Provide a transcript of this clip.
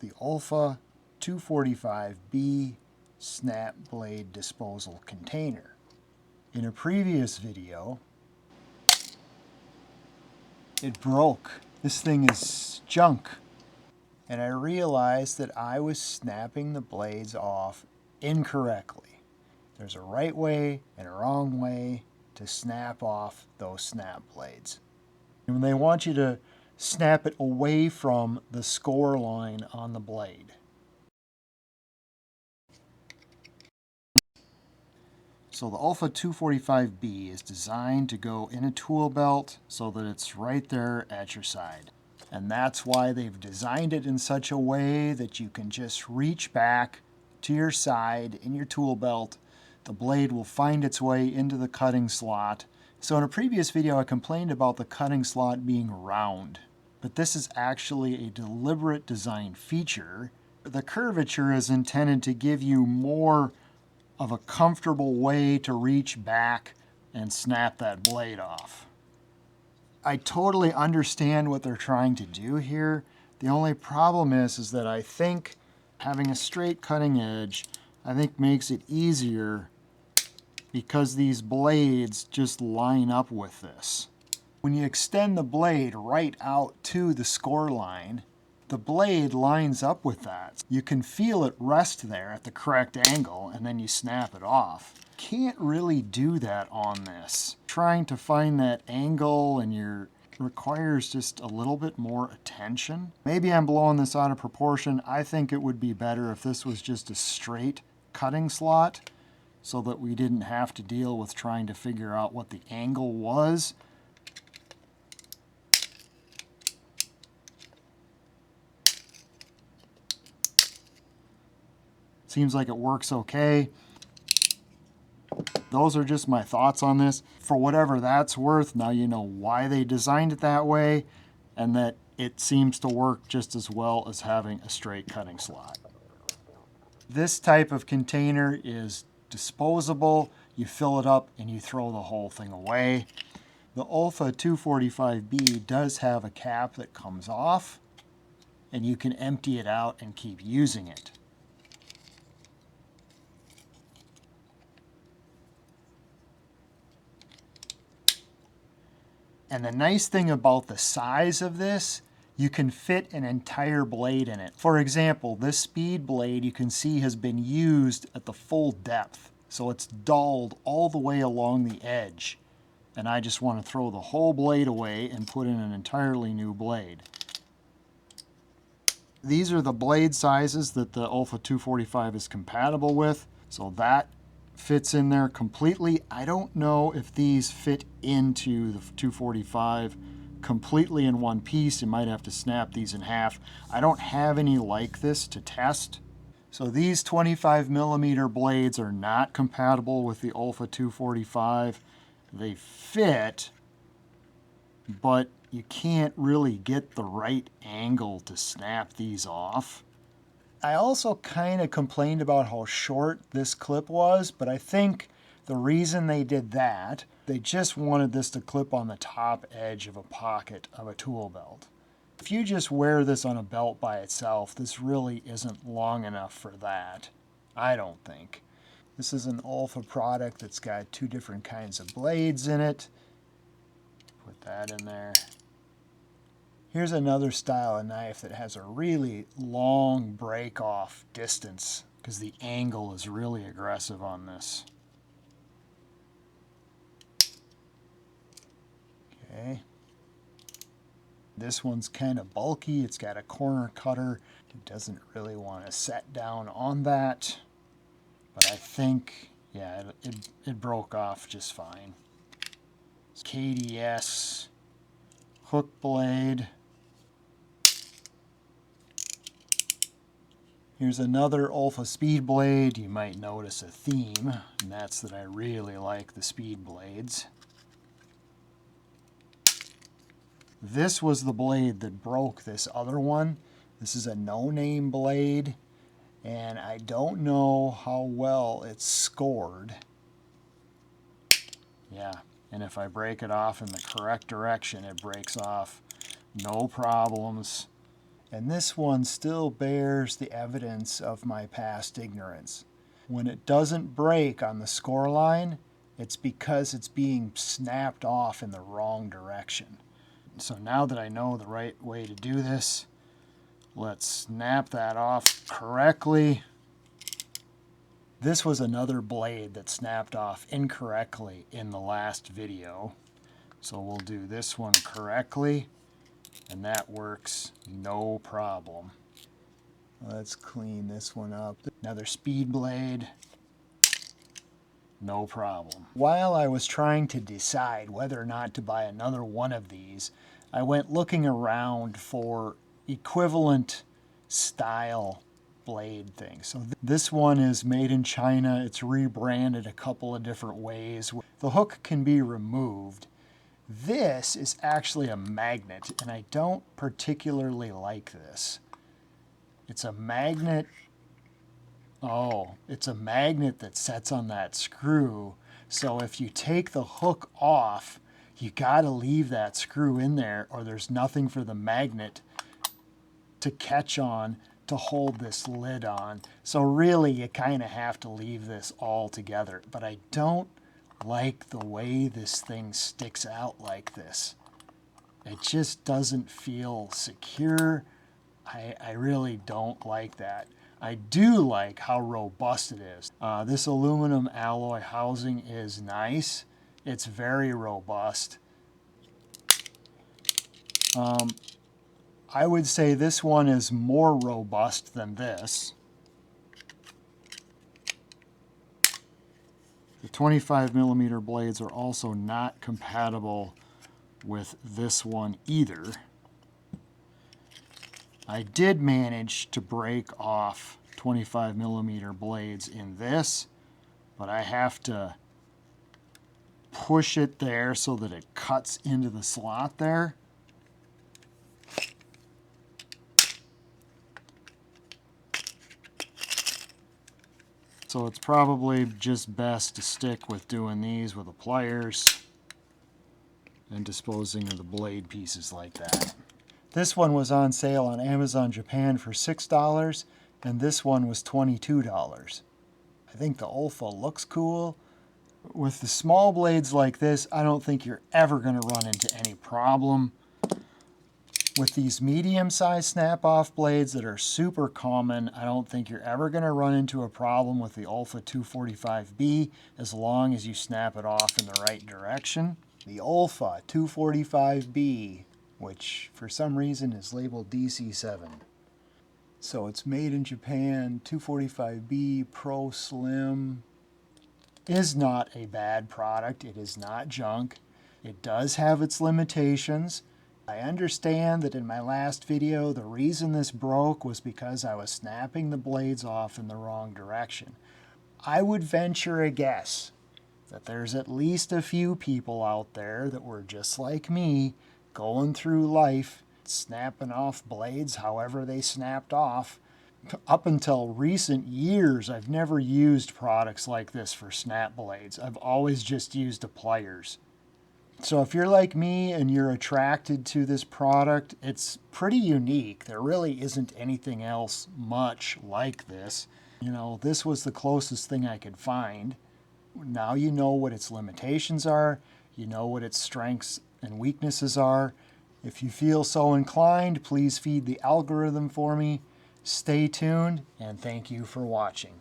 the Olfa 245B snap blade disposal container. In a previous video, it broke. This thing is junk. And I realized that I was snapping the blades off incorrectly. There's a right way and a wrong way to snap off those snap blades. And when they want you to snap it away from the score line on the blade. So the Olfa 245B is designed to go in a tool belt so that it's right there at your side. And that's why they've designed it in such a way that you can just reach back to your side in your tool belt. The blade will find its way into the cutting slot. So in a previous video I complained about the cutting slot being round, but this is actually a deliberate design feature. The curvature is intended to give you more of a comfortable way to reach back and snap that blade off. I totally understand what they're trying to do here. The only problem is that I think having a straight cutting edge, I think makes it easier because these blades just line up with this. When you extend the blade right out to the score line, the blade lines up with that. You can feel it rest there at the correct angle and then you snap it off. Can't really do that on this. Trying to find that angle and requires just a little bit more attention. Maybe I'm blowing this out of proportion. I think it would be better if this was just a straight cutting slot so that we didn't have to deal with trying to figure out what the angle was. Seems like it works okay. Those are just my thoughts on this. For whatever that's worth, now you know why they designed it that way and that it seems to work just as well as having a straight cutting slot. This type of container is disposable. You fill it up and you throw the whole thing away. The Olfa 245B does have a cap that comes off and you can empty it out and keep using it. And the nice thing about the size of this, you can fit an entire blade in it. For example, this speed blade you can see has been used at the full depth. So it's dulled all the way along the edge. And I just want to throw the whole blade away and put in an entirely new blade. These are the blade sizes that the Olfa 245 is compatible with. So that fits in there completely. I don't know if these fit into the 245 completely in one piece. You might have to snap these in half. I don't have any like this to test. So these 25mm blades are not compatible with the Olfa 245. They fit, but you can't really get the right angle to snap these off. I also kind of complained about how short this clip was, but I think the reason they did that, they just wanted this to clip on the top edge of a pocket of a tool belt. If you just wear this on a belt by itself, this really isn't long enough for that, I don't think. This is an Olfa product that's got two different kinds of blades in it. Put that in there. Here's another style of knife that has a really long break-off distance because the angle is really aggressive on this. Okay. This one's kind of bulky. It's got a corner cutter. It doesn't really want to set down on that. But I think, yeah, it broke off just fine. It's KDS hook blade. Here's another Olfa speed blade. You might notice a theme, and that's that I really like the speed blades. This was the blade that broke this other one. This is a no-name blade, and I don't know how well it's scored. Yeah, and if I break it off in the correct direction, it breaks off no problems. And this one still bears the evidence of my past ignorance. When it doesn't break on the score line, it's because it's being snapped off in the wrong direction. So now that I know the right way to do this, let's snap that off correctly. This was another blade that snapped off incorrectly in the last video. So we'll do this one correctly, and that works no problem. Let's clean this one up. Another speed blade, no problem. While I was trying to decide whether or not to buy another one of these, I went looking around for equivalent style blade things. So this one is made in China. It's rebranded a couple of different ways. The hook can be removed. This is actually a magnet, and I don't particularly like this. It's a magnet. Oh, it's a magnet that sets on that screw. So if you take the hook off, you gotta leave that screw in there, or there's nothing for the magnet to catch on to hold this lid on. So really, you kind of have to leave this all together. But I don't like the way this thing sticks out like this. It just doesn't feel secure. I really don't like that. I do like how robust it is. This aluminum alloy housing is nice. It's very robust. I would say this one is more robust than this. The 25mm blades are also not compatible with this one either. I did manage to break off 25mm blades in this, but I have to push it there so that it cuts into the slot there. So it's probably just best to stick with doing these with the pliers and disposing of the blade pieces like that. This one was on sale on Amazon Japan for $6, and this one was $22. I think the Olfa looks cool. With the small blades like this, I don't think you're ever going to run into any problem. With these medium-sized snap-off blades that are super common, I don't think you're ever going to run into a problem with the Olfa 245B as long as you snap it off in the right direction. The Olfa 245B, which for some reason is labeled DC7. So it's made in Japan, 245B PROSLIM. Is not a bad product. It is not junk. It does have its limitations. I understand that in my last video, the reason this broke was because I was snapping the blades off in the wrong direction. I would venture a guess that there's at least a few people out there that were just like me, going through life, snapping off blades however they snapped off. Up until recent years, I've never used products like this for snap blades. I've always just used the pliers. So if you're like me and you're attracted to this product, it's pretty unique. There really isn't anything else much like this. You know, this was the closest thing I could find. Now you know what its limitations are. You know what its strengths and weaknesses are. If you feel so inclined, please feed the algorithm for me. Stay tuned, and thank you for watching.